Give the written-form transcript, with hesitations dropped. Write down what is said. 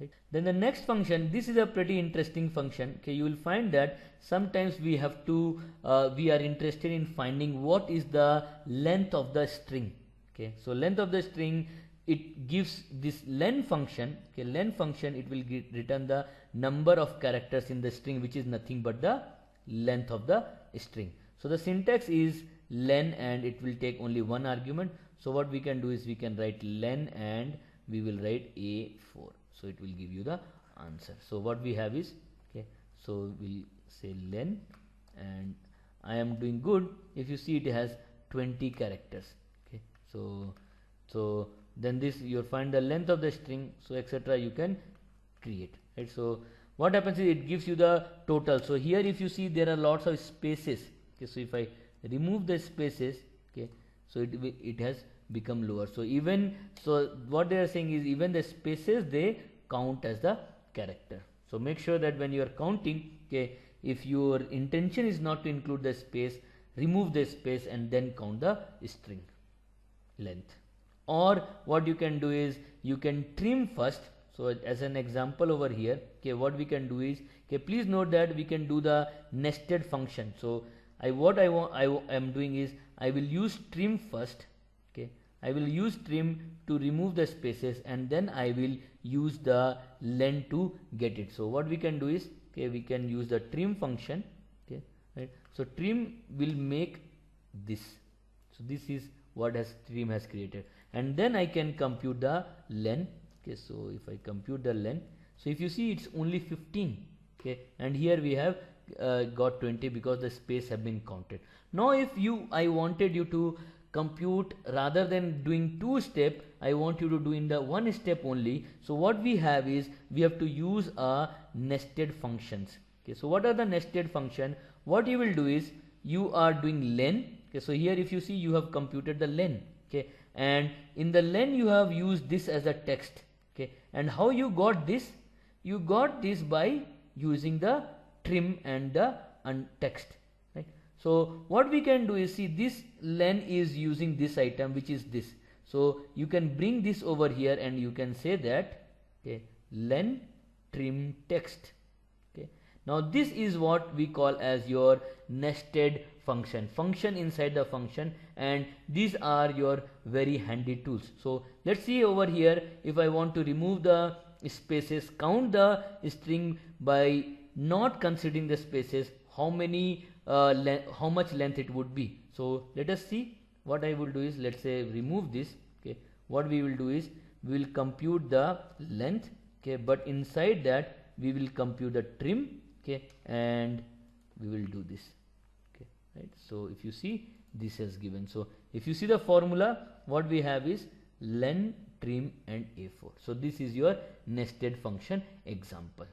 Right. Then the next function, this is a pretty interesting function. Okay, you will find that sometimes we have to we are interested in finding what is the length of the string. Okay, so length of the string, it gives this len function. Okay, len function, it will return the number of characters in the string, which is nothing but the length of the string. So the syntax is len and it will take only one argument. So what we can do is we can write len and we will write A4. So it will give you the answer. So what we have is, okay, so we'll say len and I am doing good. If you see, it has 20 characters. Okay, so then this you find the length of the string, so etc. you can create, right? So what happens is it gives you the total. So here if you see, there are lots of spaces. Okay, so if I remove the spaces, okay, so it has become lower. So even so what they are saying is even the spaces, they count as the character. So make sure that when you are counting, okay, if your intention is not to include the space, remove the space and then count the string length. Or what you can do is you can trim first. So as an example over here, okay, what we can do is, okay, please note that we can do the nested function. So I am doing is I will use trim first. Okay, I will use trim to remove the spaces and then I will use the len to get it. So what we can do is, okay, we can use the trim function. Okay, right. So trim will make this. So this is what trim has created, and then I can compute the len. Okay, so if I compute the len, so if you see, it's only 15. Okay, and here we have got 20 because the space have been counted. Now if I wanted you to compute, rather than doing two step, I want you to do in the one step only. So what we have is we have to use a nested functions. Okay, so what are the nested function? What you will do is you are doing len. Okay, so here if you see, you have computed the len. Okay, and in the len you have used this as a text. Okay, and how you got this? You got this by using the trim and the text, right? So what we can do is, see, this len is using this item, which is this. So you can bring this over here and you can say that, okay, len trim text. Okay, now this is what we call as your nested function inside the function, and these are your very handy tools. So let's see over here, if I want to remove the spaces, count the string by not considering the spaces, how much length it would be. So let us see. What I will do is, let's say remove this. Okay, what we will do is we will compute the length. Okay, but inside that we will compute the trim. Okay, and we will do this. Okay, right. So if you see, this has given. So if you see the formula, what we have is len, trim and A4. So this is your nested function example.